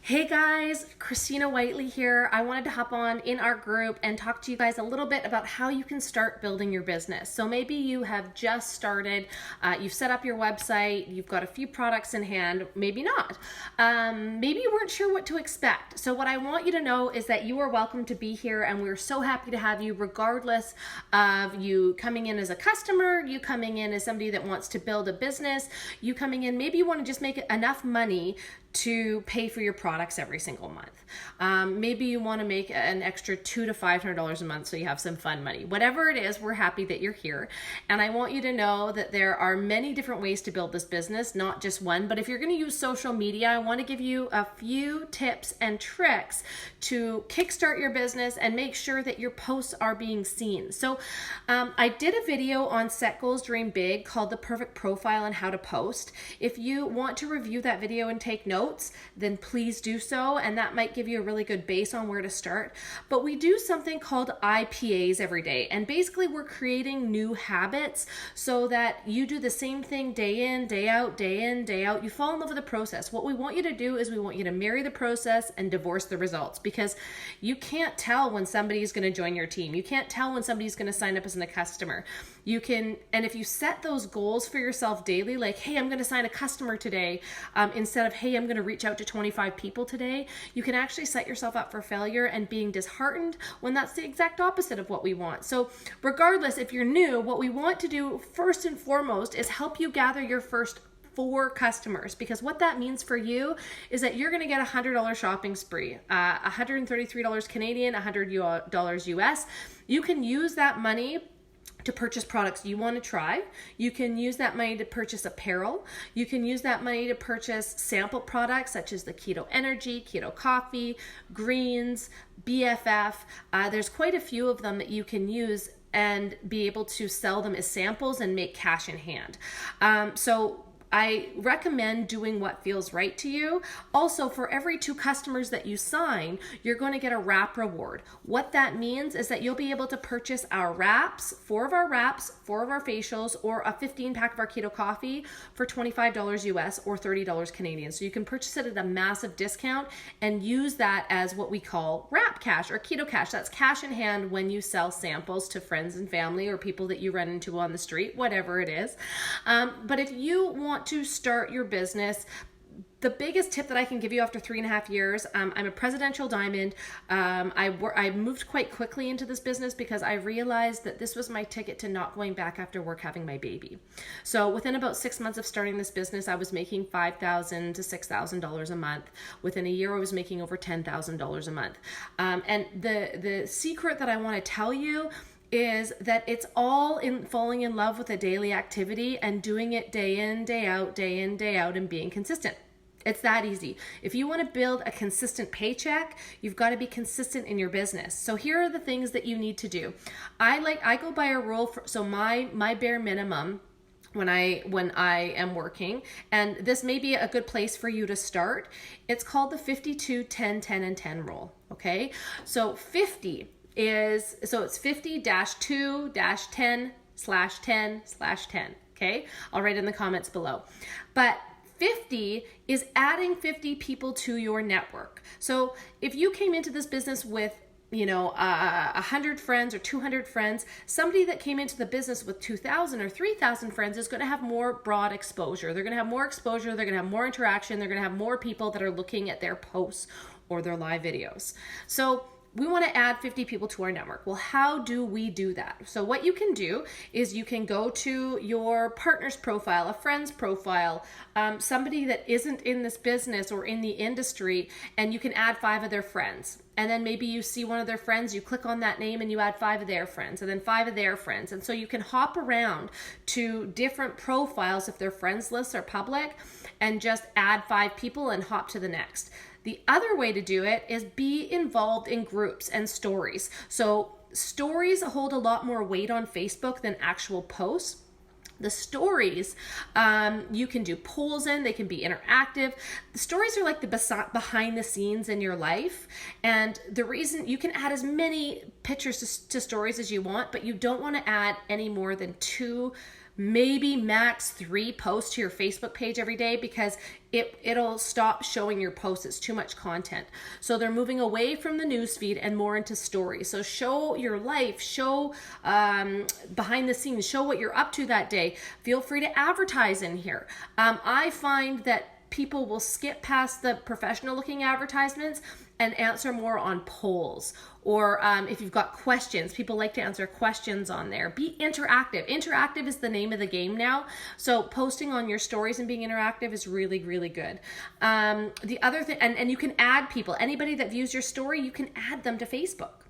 Hey guys, Christina Whiteley here. I wanted to hop on in our group and talk to you guys a little bit about how you can start building your business. So maybe you have just started, you've set up your website, you've got a few products in hand, maybe not. Maybe you weren't sure what to expect. So what I want you to know is that you are welcome to be here, and we're so happy to have you regardless of you coming in as a customer, you coming in as somebody that wants to build a business, you coming in, maybe you want to just make enough money to pay for your products every single month. Maybe you want to make an extra $200 to $500 a month so you have some fun money. Whatever it is, we're happy that you're here. And I want you to know that there are many different ways to build this business, not just one. But if you're going to use social media, I want to give you a few tips and tricks to kickstart your business and make sure that your posts are being seen. So I did a video on Set Goals, Dream Big called The Perfect Profile and How to Post. If you want to review that video and take notes, then please do so, and that might give you a really good base on where to start. But we do something called IPAs every day, and basically we're creating new habits so that you do the same thing day in, day out, day in, day out. You fall in love with the process. What we want you to do is we want you to marry the process and divorce the results, because you can't tell when somebody's going to join your team. You can't tell when somebody's going to sign up as a customer. You can, and if you set those goals for yourself daily, like, hey, I'm going to sign a customer today, instead of, hey, I'm going to reach out to 25 people today, you can actually set yourself up for failure and being disheartened when that's the exact opposite of what we want. So regardless, if you're new, what we want to do first and foremost is help you gather your first 4 customers, because what that means for you is that you're going to get a $100 shopping spree, $133 Canadian, $100 US. You can use that money to purchase products you want to try. You can use that money to purchase apparel. You can use that money to purchase sample products such as the Keto Energy, Keto Coffee, Greens, BFF. There's quite a few of them that you can use and be able to sell them as samples and make cash in hand. So I recommend doing what feels right to you. Also, for every 2 customers that you sign, you're going to get a wrap reward. What that means is that you'll be able to purchase our wraps, 4 of our wraps, 4 of our facials, or a 15-pack of our Keto Coffee for $25 US or $30 Canadian. So you can purchase it at a massive discount and use that as what we call wrap cash or Keto Cash. That's cash in hand when you sell samples to friends and family or people that you run into on the street, whatever it is. But if you want to start your business, the biggest tip that I can give you after 3.5 years, I'm a presidential diamond. I moved quite quickly into this business because I realized that this was my ticket to not going back after work having my baby. So within about 6 months of starting this business, I was making $5,000 to $6,000 a month. Within a year, I was making over $10,000 a month. And the secret that I want to tell you is that it's all in falling in love with a daily activity and doing it day in, day out, day in, day out, and being consistent. It's that easy. If you want to build a consistent paycheck, you've got to be consistent in your business. So here are the things that you need to do. I go by a rule so my bare minimum when I am working, and this may be a good place for you to start. It's called the 52, 10, 10, and 10 rule. Okay, so 50 is, so it's 50-2-10/10/10. Okay, I'll write in the comments below. But 50 is adding 50 people to your network. So if you came into this business with 100 friends or 200 friends, somebody that came into the business with 2,000 or 3,000 friends is going to have more broad exposure. They're going to have more exposure. They're going to have more interaction. They're going to have more people that are looking at their posts or their live videos. So we want to add 50 people to our network. Well, how do we do that? So what you can do is you can go to your partner's profile, a friend's profile, somebody that isn't in this business or in the industry, and you can add 5 of their friends. And then maybe you see one of their friends, you click on that name and you add 5 of their friends, and then 5 of their friends. And so you can hop around to different profiles if their friends lists are public and just add 5 people and hop to the next. The other way to do it is be involved in groups and stories. So stories hold a lot more weight on Facebook than actual posts. The stories, you can do polls in, they can be interactive. The stories are like the behind the scenes in your life. And the reason you can add as many pictures to stories as you want, but you don't want to add any more than 2 maybe max 3 posts to your Facebook page every day, because it'll stop showing your posts. It's too much content. So they're moving away from the news feed and more into stories. So show your life, show behind the scenes, show what you're up to that day. Feel free to advertise in here. I find that people will skip past the professional looking advertisements and answer more on polls, or if you've got questions, people like to answer questions on there. Be interactive. Interactive is the name of the game now. So posting on your stories and being interactive is really, really good. The other thing, and you can add people. Anybody that views your story, you can add them to Facebook.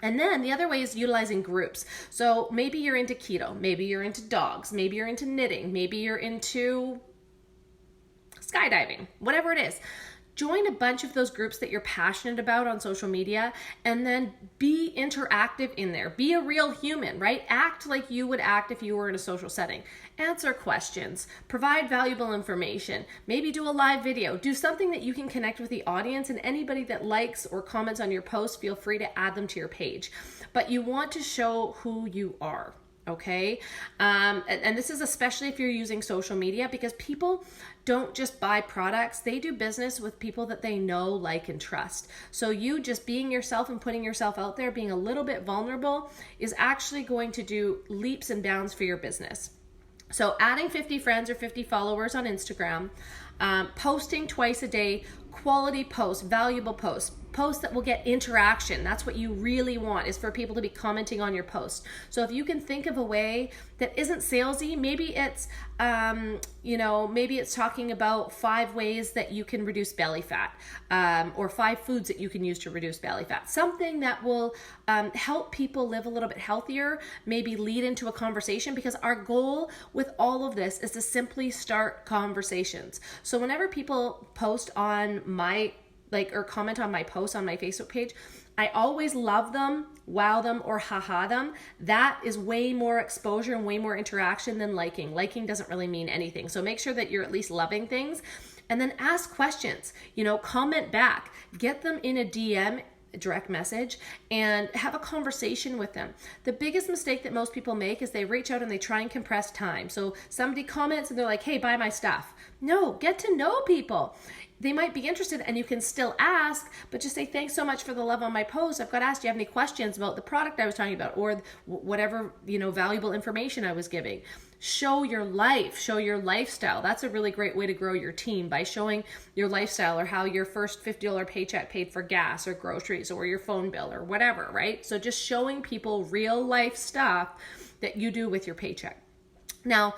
And then the other way is utilizing groups. So maybe you're into keto, maybe you're into dogs, maybe you're into knitting, maybe you're into skydiving, whatever it is. Join a bunch of those groups that you're passionate about on social media, and then be interactive in there. Be a real human, right? Act like you would act if you were in a social setting. Answer questions, provide valuable information, maybe do a live video, do something that you can connect with the audience, and anybody that likes or comments on your post, feel free to add them to your page. But you want to show who you are. Okay. And this is especially if you're using social media, because people don't just buy products, they do business with people that they know, like, and trust. So you just being yourself and putting yourself out there, being a little bit vulnerable, is actually going to do leaps and bounds for your business. So adding 50 friends or 50 followers on Instagram, posting twice a day, quality posts, valuable posts, posts that will get interaction. That's what you really want, is for people to be commenting on your post. So if you can think of a way that isn't salesy, maybe it's, maybe it's talking about 5 ways that you can reduce belly fat, or 5 foods that you can use to reduce belly fat. Something that will help people live a little bit healthier, maybe lead into a conversation, because our goal with all of this is to simply start conversations. So whenever people post on or comment on my posts on my Facebook page, I always love them, wow them, or haha them. That is way more exposure and way more interaction than liking. Liking doesn't really mean anything. So make sure that you're at least loving things, and then ask questions, comment back, get them in a DM, direct message, and have a conversation with them. The biggest mistake that most people make is they reach out and they try and compress time. So somebody comments and they're like, hey, buy my stuff. No, get to know people. They might be interested, and you can still ask, but just say, thanks so much for the love on my post. I've got asked, do you have any questions about the product I was talking about, or whatever, valuable information I was giving. Show your life, show your lifestyle. That's a really great way to grow your team, by showing your lifestyle, or how your first $50 paycheck paid for gas or groceries or your phone bill or whatever, right? So just showing people real life stuff that you do with your paycheck. Now,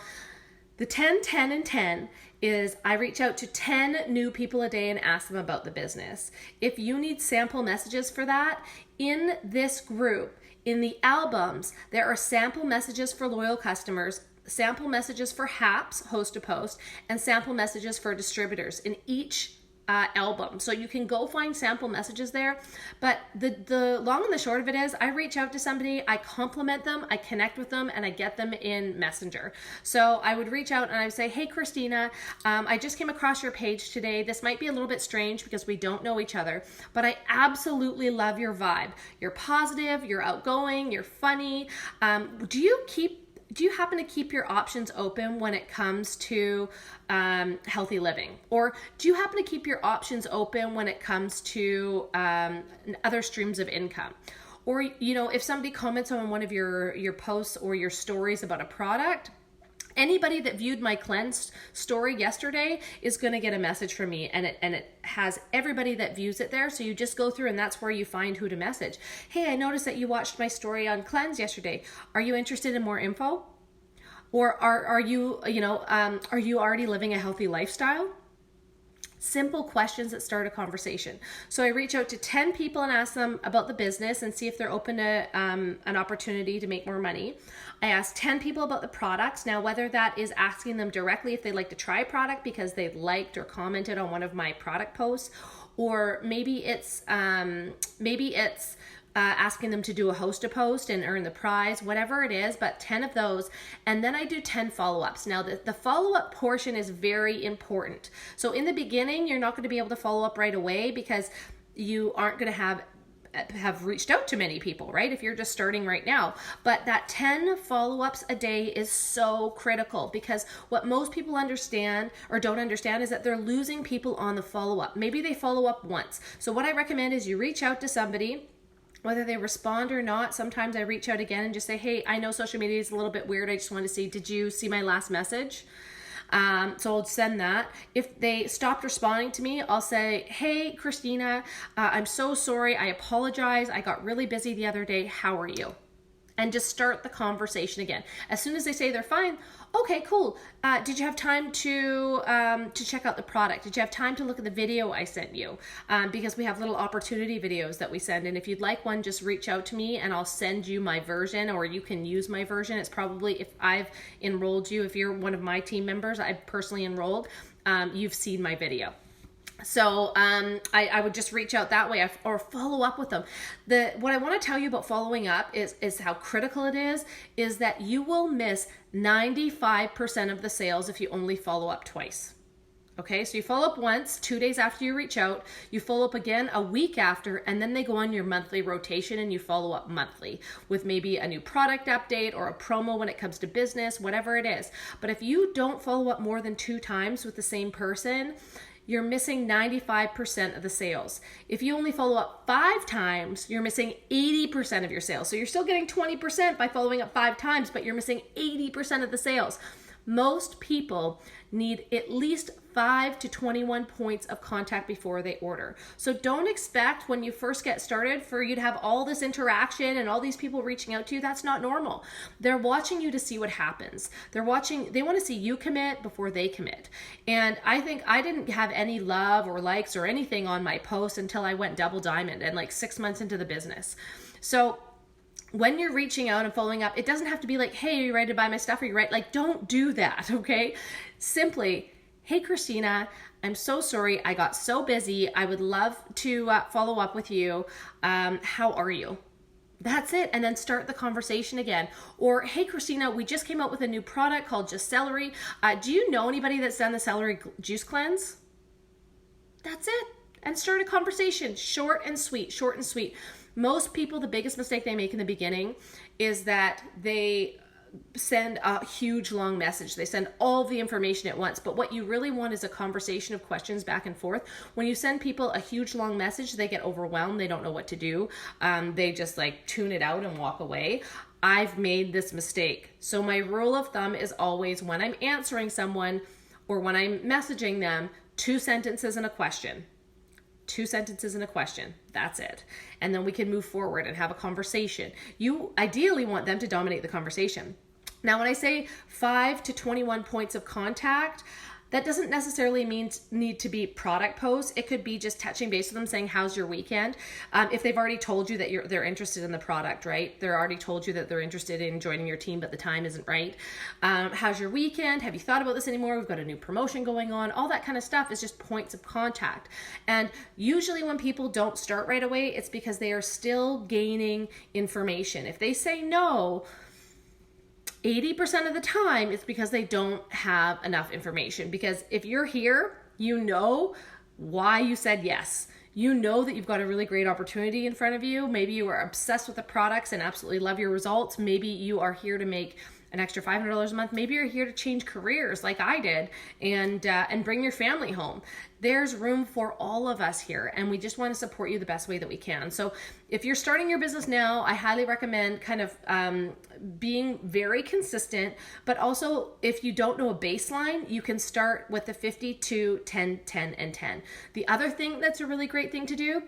the 10, 10, and 10 is I reach out to 10 new people a day and ask them about the business. If you need sample messages for that, in this group, in the albums, there are sample messages for loyal customers, sample messages for HAPs, host to post, and sample messages for distributors in each album. So you can go find sample messages there. But the long and the short of it is, I reach out to somebody, I compliment them, I connect with them, and I get them in Messenger. So I would reach out and I would say, hey, Christina, I just came across your page today. This might be a little bit strange because we don't know each other, but I absolutely love your vibe. You're positive, you're outgoing, you're funny. Do you happen to keep your options open when it comes to healthy living? Or do you happen to keep your options open when it comes to other streams of income? Or, if somebody comments on one of your posts or your stories about a product, anybody that viewed my cleanse story yesterday is going to get a message from me, and it has everybody that views it there. So you just go through, and that's where you find who to message. Hey, I noticed that you watched my story on cleanse yesterday. Are you interested in more info? Or are you already living a healthy lifestyle? Simple questions that start a conversation. So I reach out to 10 people and ask them about the business and see if they're open to an opportunity to make more money. I ask 10 people about the products. Now, whether that is asking them directly if they'd like to try a product because they've liked or commented on one of my product posts, or maybe it's asking them to do a host a post and earn the prize, whatever it is, but 10 of those. And then I do 10 follow-ups. Now the follow-up portion is very important. So in the beginning, you're not going to be able to follow up right away because you aren't going to have have reached out to many people, right? If you're just starting right now. But that 10 follow-ups a day is so critical, because what most people understand or don't understand is that they're losing people on the follow-up. Maybe they follow up once. So what I recommend is you reach out to somebody, whether they respond or not. Sometimes I reach out again and just say, hey, I know social media is a little bit weird. I just want to see, did you see my last message? So I'll send that. If they stopped responding to me, I'll say, hey, Christina, I'm so sorry. I apologize. I got really busy the other day. How are you? And just start the conversation again. As soon as they say they're fine, okay, cool. Did you have time to check out the product? Did you have time to look at the video I sent you? Because we have little opportunity videos that we send. And if you'd like one, just reach out to me and I'll send you my version, or you can use my version. It's probably, if I've enrolled you, if you're one of my team members, I've personally enrolled, you've seen my video. So I would just reach out that way or follow up with them. What I want to tell you about following up is how critical it is that you will miss 95% of the sales if you only follow up twice. Okay, so you follow up once, 2 days after you reach out, you follow up again a week after, and then they go on your monthly rotation and you follow up monthly with maybe a new product update or a promo when it comes to business, whatever it is. But if you don't follow up more than 2 times with the same person, you're missing 95% of the sales. If you only follow up 5 times, you're missing 80% of your sales. So you're still getting 20% by following up 5 times, but you're missing 80% of the sales. Most people need at least 5 to 21 points of contact before they order. So don't expect when you first get started for you to have all this interaction and all these people reaching out to you. That's not normal. They're watching you to see what happens. They want to see you commit before they commit. And I think I didn't have any love or likes or anything on my post until I went double diamond and like 6 months into the business. So when you're reaching out and following up, it doesn't have to be like, hey, are you ready to buy my stuff? Are you ready? Like, don't do that, okay? Simply, hey, Christina, I'm so sorry. I got so busy. I would love to follow up with you. How are you? That's it. And then start the conversation again. Or, hey, Christina, we just came out with a new product called Just Celery. Do you know anybody that's done the celery juice cleanse? That's it. And start a conversation. Short and sweet, short and sweet. Most people, the biggest mistake they make in the beginning is that they send a huge long message. They send all the information at once, but what you really want is a conversation of questions back and forth. When you send people a huge long message, they get overwhelmed. They don't know what to do. They just like tune it out and walk away. I've made this mistake. So my rule of thumb is always, when I'm answering someone or when I'm messaging them, 2 sentences and a question. 2 sentences and a question. That's it. And then we can move forward and have a conversation. You ideally want them to dominate the conversation. Now, when I say 5 to 21 points of contact, that doesn't necessarily need to be product posts. It could be just touching base with them, saying, how's your weekend? If they've already told you that they're interested in the product, right? They're already told you that they're interested in joining your team, but the time isn't right. How's your weekend? Have you thought about this anymore? We've got a new promotion going on. All that kind of stuff is just points of contact. And usually when people don't start right away, it's because they are still gaining information. If they say no, 80% of the time, it's because they don't have enough information. Because if you're here, you know why you said yes. You know that you've got a really great opportunity in front of you. Maybe you are obsessed with the products and absolutely love your results. Maybe you are here to make an extra $500 a month. Maybe you're here to change careers like I did and bring your family home. There's room for all of us here, and we just want to support you the best way that we can. So if you're starting your business now, I highly recommend kind of being very consistent, but also if you don't know a baseline, you can start with the 52, 10, 10, and 10. The other thing that's a really great thing to do,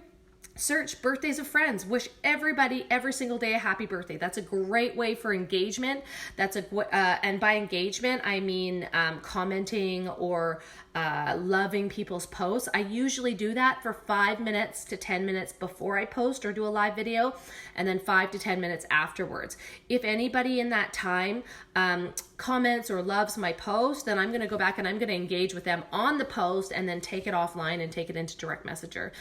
search birthdays of friends. Wish everybody every single day a happy birthday. That's a great way for engagement. And by engagement, I mean commenting or loving people's posts. I usually do that for 5 minutes to 10 minutes before I post or do a live video, and then 5 to 10 minutes afterwards. If anybody in that time comments or loves my post, then I'm going to go back and I'm going to engage with them on the post and then take it offline and take it into direct messenger.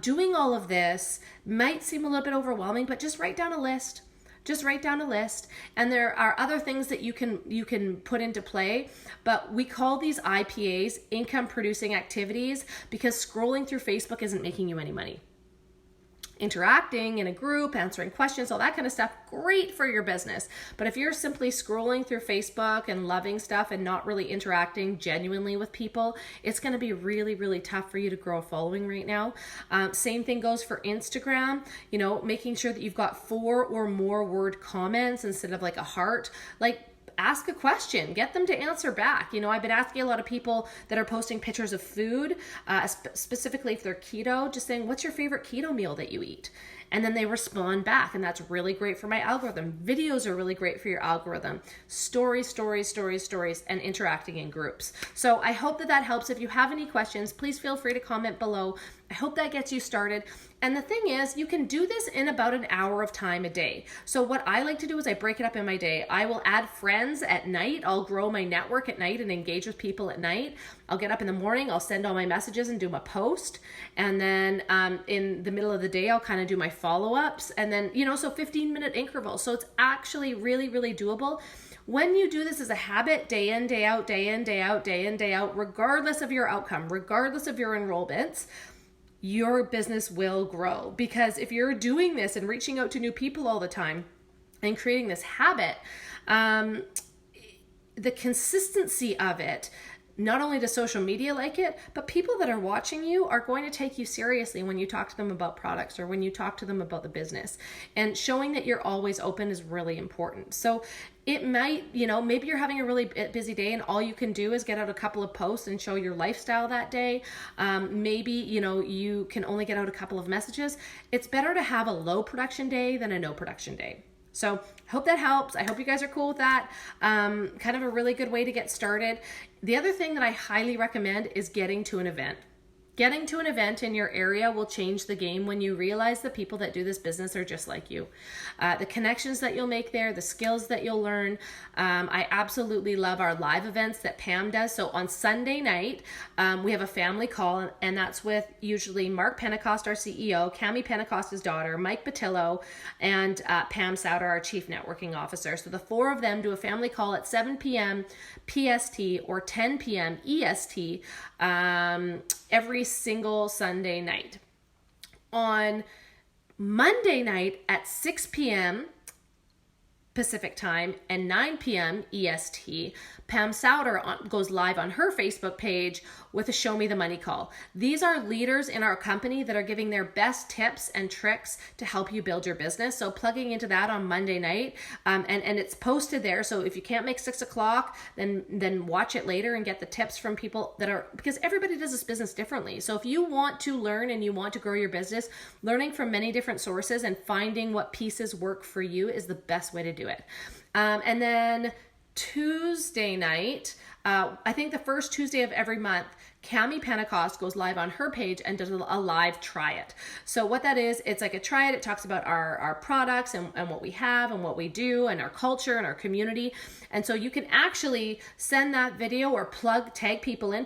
Doing all of this might seem a little bit overwhelming, but just write down a list. Just write down a list, and there are other things that you can put into play, but we call these IPAs, income producing activities, because scrolling through Facebook isn't making you any money. interacting in a group, answering questions, all that kind of stuff, great for your business. But if you're simply scrolling through Facebook and loving stuff and not really interacting genuinely with people, it's going to be really, really tough for you to grow a following right now. Same thing goes for Instagram, you know, making sure that you've got 4 or more word comments instead of like a heart. Like, ask a question, get them to answer back. You know, I've been asking a lot of people that are posting pictures of food, specifically if they're keto, just saying, what's your favorite keto meal that you eat? And then they respond back, and that's really great for my algorithm. Videos are really great for your algorithm. Stories, and interacting in groups. So I hope that helps. If you have any questions, please feel free to comment below. I hope that gets you started. And the thing is, you can do this in about an hour of time a day. So what I like to do is I break it up in my day. I will add friends at night. I'll grow my network at night and engage with people at night. I'll get up in the morning, I'll send all my messages and do my post. And then in the middle of the day, I'll kind of do my follow-ups. And then, you know, so 15-minute intervals. So it's actually really, really doable. When you do this as a habit, day in, day out, day in, day out, day in, day out, regardless of your outcome, regardless of your enrollments, your business will grow. Because if you're doing this and reaching out to new people all the time and creating this habit, the consistency of it, not only does social media like it, but people that are watching you are going to take you seriously when you talk to them about products or when you talk to them about the business. And showing that you're always open is really important. So it might, you know, maybe you're having a really busy day and all you can do is get out a couple of posts and show your lifestyle that day. Maybe, you know, you can only get out a couple of messages. It's better to have a low production day than a no production day. So I hope that helps. I hope you guys are cool with that. Kind of a really good way to get started. The other thing that I highly recommend is getting to an event. Getting to an event in your area will change the game when you realize the people that do this business are just like you. The connections that you'll make there, the skills that you'll learn. I absolutely love our live events that Pam does. So on Sunday night, we have a family call, and that's with usually Mark Pentecost, our CEO, Cami Pentecost's daughter, Mike Batillo, and Pam Souter, our Chief Networking Officer. So the 4 of them do a family call at 7 p.m. PST or 10 p.m. EST every single Sunday night. On Monday night at 6 p.m. Pacific time and 9 p.m. EST, Pam Souter goes live on her Facebook page with a Show Me the Money call. These are leaders in our company that are giving their best tips and tricks to help you build your business. So plugging into that on Monday night, and it's posted there. So if you can't make 6 o'clock, then watch it later and get the tips from people that are, because everybody does this business differently. So if you want to learn and you want to grow your business, learning from many different sources and finding what pieces work for you is the best way to do it. And then Tuesday night, I think the first Tuesday of every month, Cami Pentecost goes live on her page and does a live try it. So what that is, it's like a try it. It talks about our products and what we have and what we do and our culture and our community. And so you can actually send that video or plug people in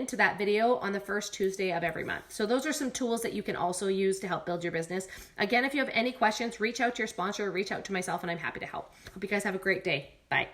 to that video on the first Tuesday of every month. So those are some tools that you can also use to help build your business. Again, if you have any questions, reach out to your sponsor, reach out to myself, and I'm happy to help. Hope you guys have a great day. Bye.